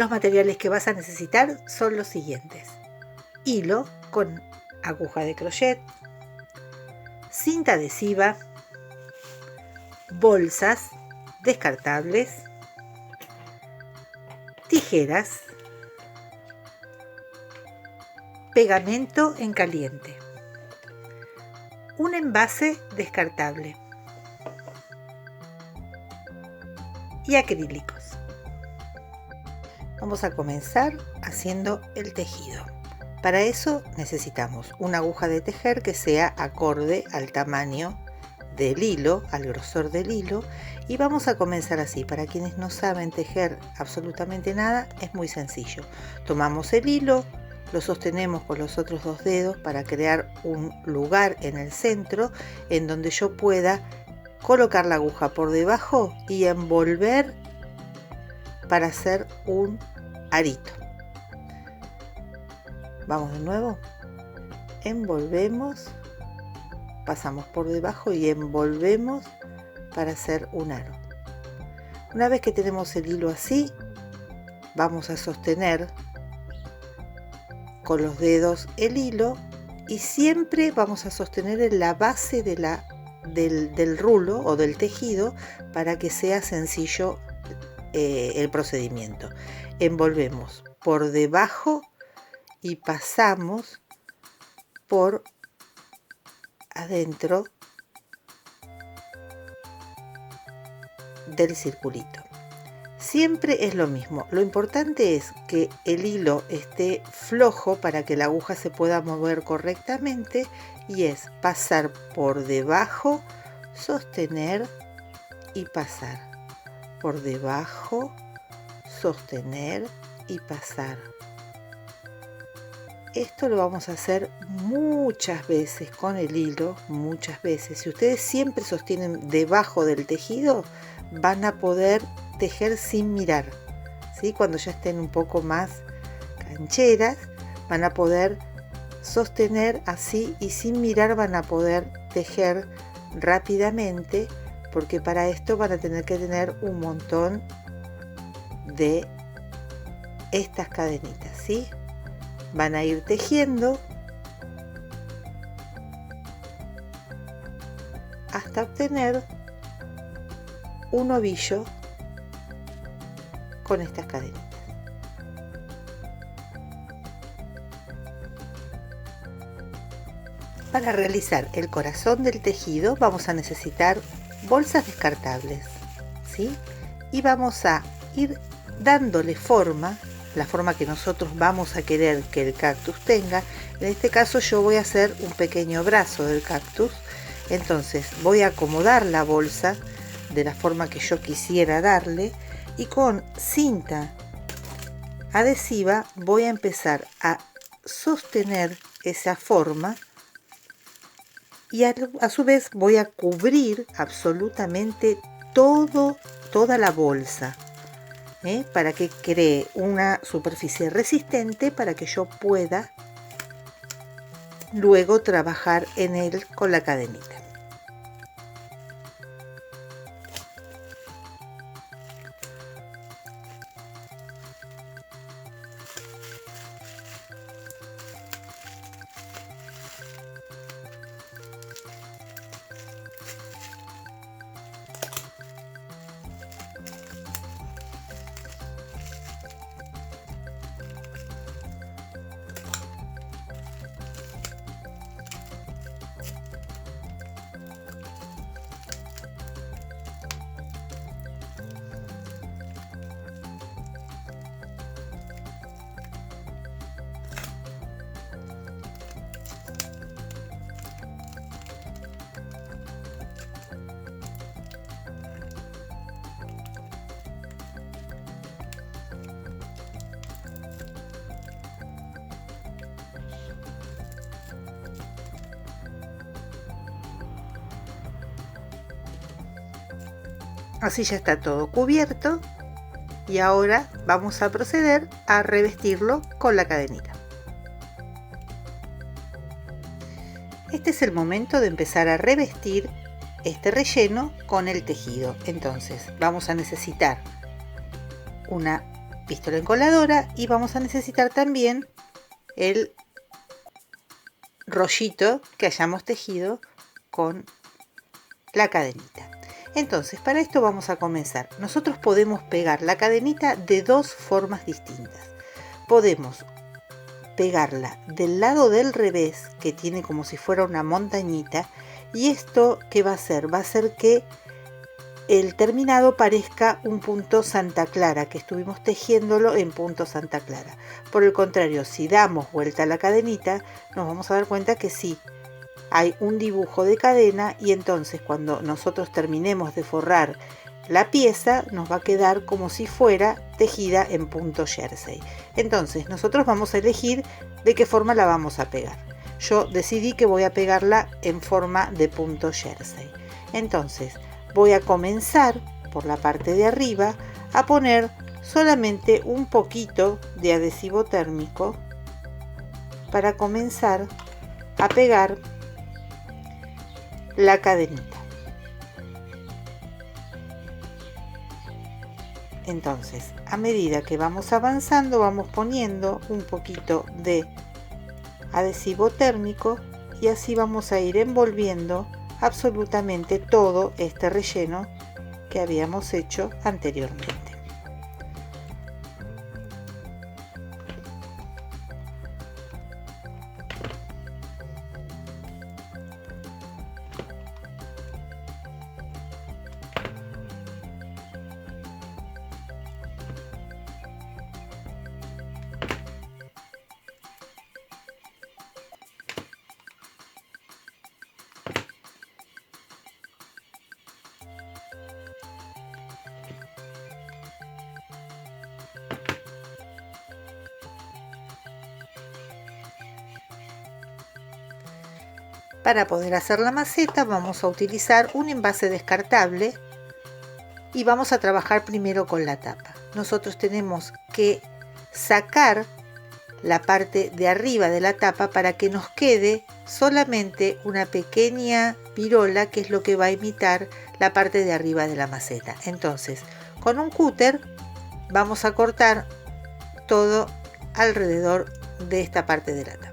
Los materiales que vas a necesitar son los siguientes: hilo con aguja de crochet, cinta adhesiva, bolsas descartables, tijeras, pegamento en caliente, un envase descartable y acrílicos. Vamos a comenzar haciendo el tejido. Para eso necesitamos una aguja de tejer que sea acorde al tamaño del hilo, al grosor del hilo, y vamos a comenzar así. Para quienes no saben tejer absolutamente nada, es muy sencillo. Tomamos el hilo, lo sostenemos con los otros dos dedos para crear un lugar en el centro en donde yo pueda colocar la aguja por debajo y envolver para hacer un arito. Vamos de nuevo, envolvemos, pasamos por debajo y envolvemos para hacer un aro. Una vez que tenemos el hilo así, vamos a sostener con los dedos el hilo y siempre vamos a sostener en la base del rulo o del tejido para que sea sencillo el procedimiento. Envolvemos por debajo y pasamos por adentro del circulito. Siempre es lo mismo. Lo importante es que el hilo esté flojo para que la aguja se pueda mover correctamente, y es pasar por debajo, sostener y pasar. Por debajo, sostener y pasar. Esto lo vamos a hacer muchas veces con el hilo, muchas veces. Si ustedes siempre sostienen debajo del tejido, van a poder tejer sin mirar, ¿sí? Cuando ya estén un poco más cancheras, van a poder sostener así y sin mirar van a poder tejer rápidamente, porque para esto van a tener que tener un montón de estas cadenitas, ¿sí? Van a ir tejiendo hasta obtener un ovillo con estas cadenitas. Para realizar el corazón del tejido vamos a necesitar bolsas descartables, ¿sí? Y vamos a ir dándole forma, la forma que nosotros vamos a querer que el cactus tenga. En este caso yo voy a hacer un pequeño brazo del cactus, entonces voy a acomodar la bolsa de la forma que yo quisiera darle, y con cinta adhesiva voy a empezar a sostener esa forma, y a su vez voy a cubrir absolutamente toda la bolsa, para que cree una superficie resistente para que yo pueda luego trabajar en él con la cadenita. Así ya está todo cubierto, y ahora vamos a proceder a revestirlo con la cadenita. Este es el momento de empezar a revestir este relleno con el tejido. Entonces vamos a necesitar una pistola encoladora y vamos a necesitar también el rollito que hayamos tejido con la cadenita. Entonces, para esto vamos a comenzar. Nosotros podemos pegar la cadenita de dos formas distintas. Podemos pegarla del lado del revés, que tiene como si fuera una montañita, y esto ¿qué va a hacer? Va a hacer que el terminado parezca un punto Santa Clara, que estuvimos tejiéndolo en punto Santa Clara. Por el contrario, si damos vuelta a la cadenita, nos vamos a dar cuenta que sí, hay un dibujo de cadena, y entonces cuando nosotros terminemos de forrar la pieza nos va a quedar como si fuera tejida en punto jersey. Entonces nosotros vamos a elegir de qué forma la vamos a pegar. Yo decidí que voy a pegarla en forma de punto jersey. Entonces voy a comenzar por la parte de arriba a poner solamente un poquito de adhesivo térmico para comenzar a pegar la cadenita. Entonces, a medida que vamos avanzando, vamos poniendo un poquito de adhesivo térmico y así vamos a ir envolviendo absolutamente todo este relleno que habíamos hecho anteriormente. Para poder hacer la maceta vamos a utilizar un envase descartable y vamos a trabajar primero con la tapa. Nosotros tenemos que sacar la parte de arriba de la tapa para que nos quede solamente una pequeña virola, que es lo que va a imitar la parte de arriba de la maceta. Entonces, con un cúter vamos a cortar todo alrededor de esta parte de la tapa.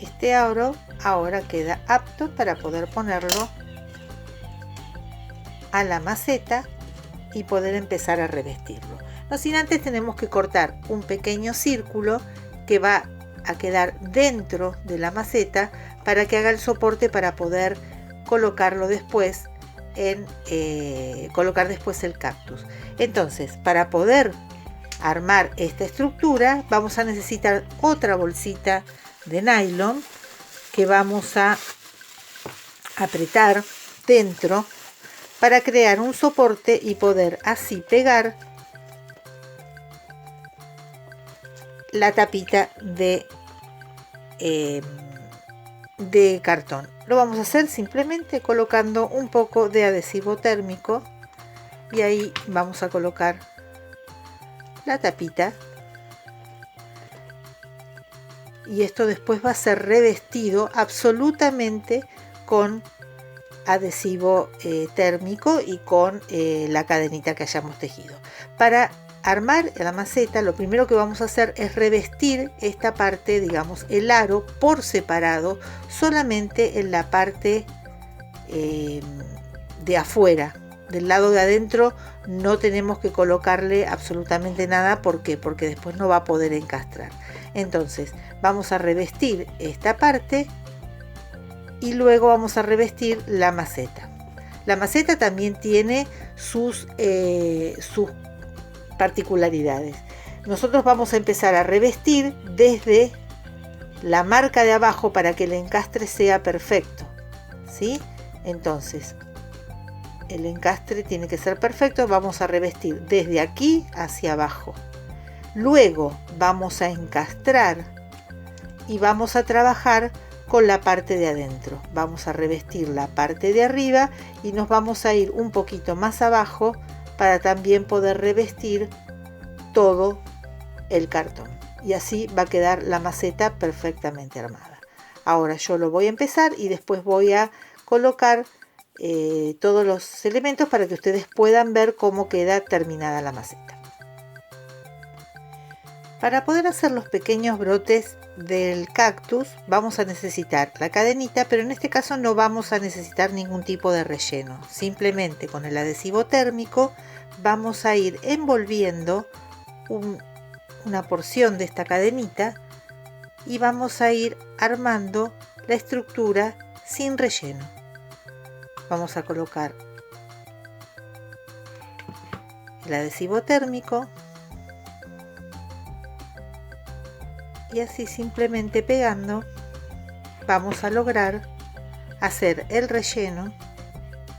Este aro ahora queda apto para poder ponerlo a la maceta y poder empezar a revestirlo. No sin antes tenemos que cortar un pequeño círculo que va a quedar dentro de la maceta para que haga el soporte para poder colocarlo después colocar después el cactus. Entonces, para poder armar esta estructura vamos a necesitar otra bolsita de nylon que vamos a apretar dentro para crear un soporte y poder así pegar la tapita de cartón. Lo vamos a hacer simplemente colocando un poco de adhesivo térmico y ahí vamos a colocar la tapita, y esto después va a ser revestido absolutamente con adhesivo térmico y con la cadenita que hayamos tejido. Para armar la maceta lo primero que vamos a hacer es revestir esta parte, digamos el aro, por separado, solamente en la parte de afuera. Del lado de adentro no tenemos que colocarle absolutamente nada. ¿Por qué? Porque después no va a poder encastrar. Entonces vamos a revestir esta parte y luego vamos a revestir la maceta. La maceta también tiene sus particularidades. Nosotros vamos a empezar a revestir desde la marca de abajo para que el encastre sea perfecto, ¿sí? Entonces el encastre tiene que ser perfecto. Vamos a revestir desde aquí hacia abajo. Luego vamos a encastrar y vamos a trabajar con la parte de adentro. Vamos a revestir la parte de arriba y nos vamos a ir un poquito más abajo para también poder revestir todo el cartón. Y así va a quedar la maceta perfectamente armada. Ahora yo lo voy a empezar y después voy a colocar todos los elementos para que ustedes puedan ver cómo queda terminada la maceta. Para poder hacer los pequeños brotes del cactus vamos a necesitar la cadenita, pero en este caso no vamos a necesitar ningún tipo de relleno. Simplemente con el adhesivo térmico vamos a ir envolviendo una porción de esta cadenita y vamos a ir armando la estructura sin relleno. Vamos a colocar el adhesivo térmico y así simplemente pegando vamos a lograr hacer el relleno,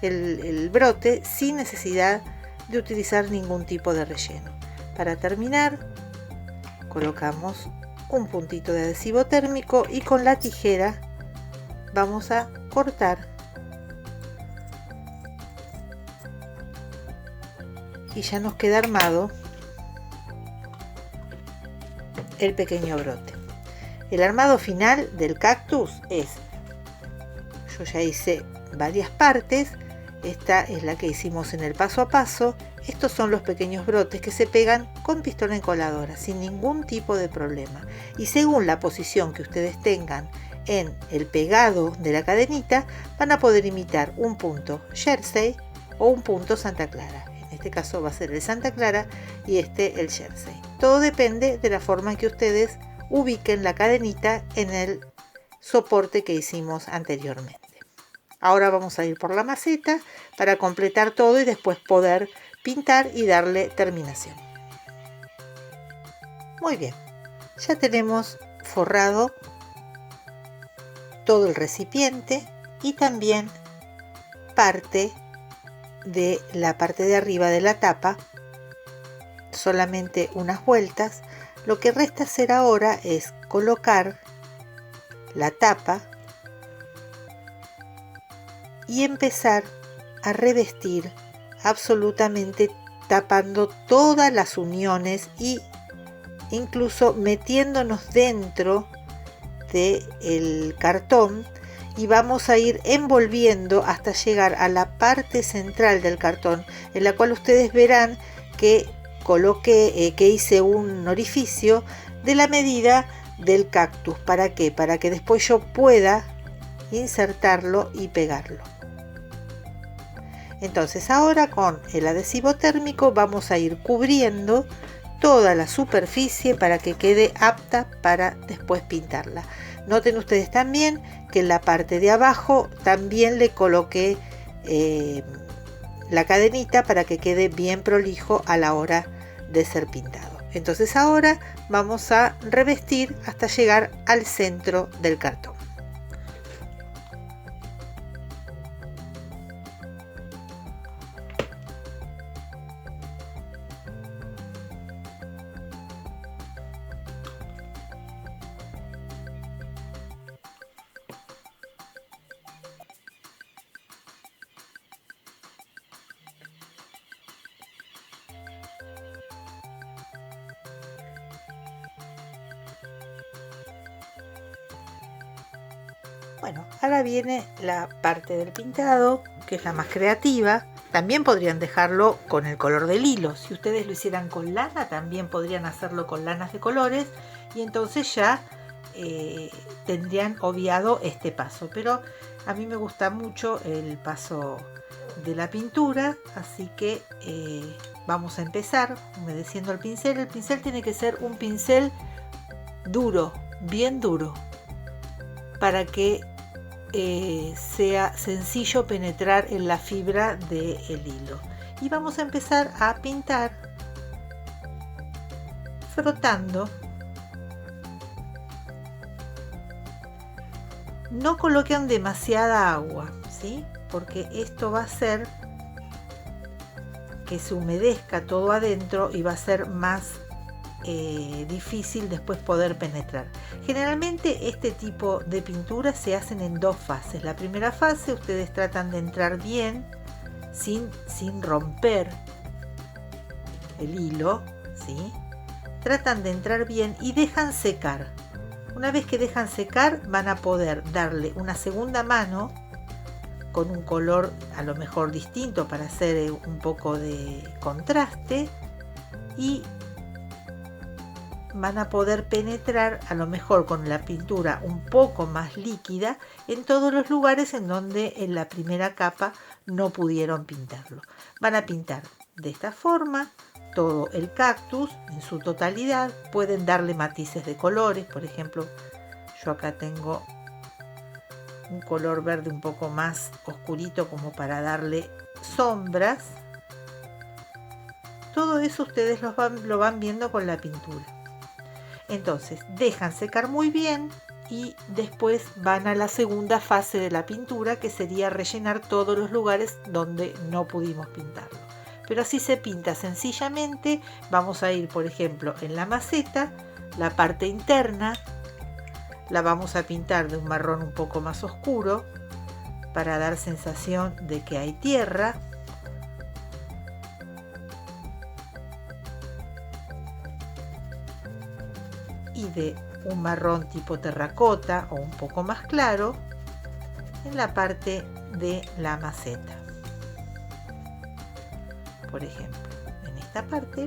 el brote sin necesidad de utilizar ningún tipo de relleno. Para terminar colocamos un puntito de adhesivo térmico y con la tijera vamos a cortar y ya nos queda armado el pequeño brote. El armado final del cactus es, yo ya hice varias partes, esta es la que hicimos en el paso a paso. Estos son los pequeños brotes que se pegan con pistola encoladora sin ningún tipo de problema, y según la posición que ustedes tengan en el pegado de la cadenita van a poder imitar un punto jersey o un punto Santa Clara. En este caso va a ser el Santa Clara y este el jersey. Todo depende de la forma en que ustedes ubiquen la cadenita en el soporte que hicimos anteriormente. Ahora vamos a ir por la maceta para completar todo y después poder pintar y darle terminación. Muy bien, ya tenemos forrado todo el recipiente y también parte de la parte de arriba de la tapa, solamente unas vueltas. Lo que resta hacer ahora es colocar la tapa y empezar a revestir absolutamente, tapando todas las uniones e incluso metiéndonos dentro del cartón, y vamos a ir envolviendo hasta llegar a la parte central del cartón, en la cual ustedes verán que coloqué, que hice un orificio de la medida del cactus. ¿Para qué? Para que después yo pueda insertarlo y pegarlo. Entonces ahora con el adhesivo térmico vamos a ir cubriendo toda la superficie para que quede apta para después pintarla. Noten ustedes también que en la parte de abajo también le coloqué la cadenita para que quede bien prolijo a la hora de ser pintado. Entonces ahora vamos a revestir hasta llegar al centro del cartón. Bueno, ahora viene la parte del pintado, que es la más creativa. También podrían dejarlo con el color del hilo. Si ustedes lo hicieran con lana, también podrían hacerlo con lanas de colores y entonces ya tendrían obviado este paso. Pero a mí me gusta mucho el paso de la pintura, así que vamos a empezar humedeciendo el pincel. El pincel tiene que ser un pincel duro, bien duro, para que sea sencillo penetrar en la fibra del hilo. Y vamos a empezar a pintar frotando. No coloquen demasiada agua, ¿sí? Porque esto va a hacer que se humedezca todo adentro y va a ser más difícil después poder penetrar. Generalmente este tipo de pinturas se hacen en dos fases. La primera fase ustedes tratan de entrar bien sin romper el hilo, ¿sí? Tratan de entrar bien y dejan secar. Una vez que dejan secar van a poder darle una segunda mano con un color a lo mejor distinto para hacer un poco de contraste y van a poder penetrar a lo mejor con la pintura un poco más líquida en todos los lugares en donde en la primera capa no pudieron pintarlo. Van a pintar de esta forma todo el cactus en su totalidad. Pueden darle matices de colores, por ejemplo, yo acá tengo un color verde un poco más oscurito como para darle sombras. Todo eso ustedes lo van viendo con la pintura. Entonces dejan secar muy bien y después van a la segunda fase de la pintura, que sería rellenar todos los lugares donde no pudimos pintarlo. Pero así se pinta sencillamente. Vamos a ir, por ejemplo, en la maceta, la parte interna la vamos a pintar de un marrón un poco más oscuro para dar sensación de que hay tierra. Y de un marrón tipo terracota o un poco más claro en la parte de la maceta. Por ejemplo, en esta parte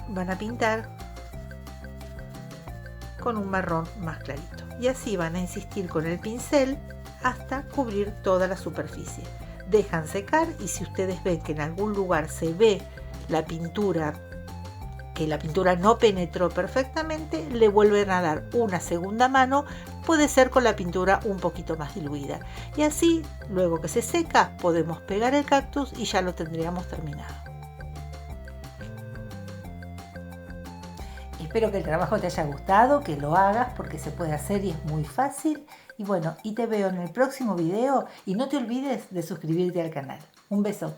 van a pintar con un marrón más clarito y así van a insistir con el pincel hasta cubrir toda la superficie. Dejan secar y si ustedes ven que en algún lugar se ve la pintura, que la pintura no penetró perfectamente, le vuelven a dar una segunda mano, puede ser con la pintura un poquito más diluida. Y así, luego que se seca, podemos pegar el cactus y ya lo tendríamos terminado. Espero que el trabajo te haya gustado, que lo hagas porque se puede hacer y es muy fácil. Y bueno, y te veo en el próximo video y no te olvides de suscribirte al canal. Un beso.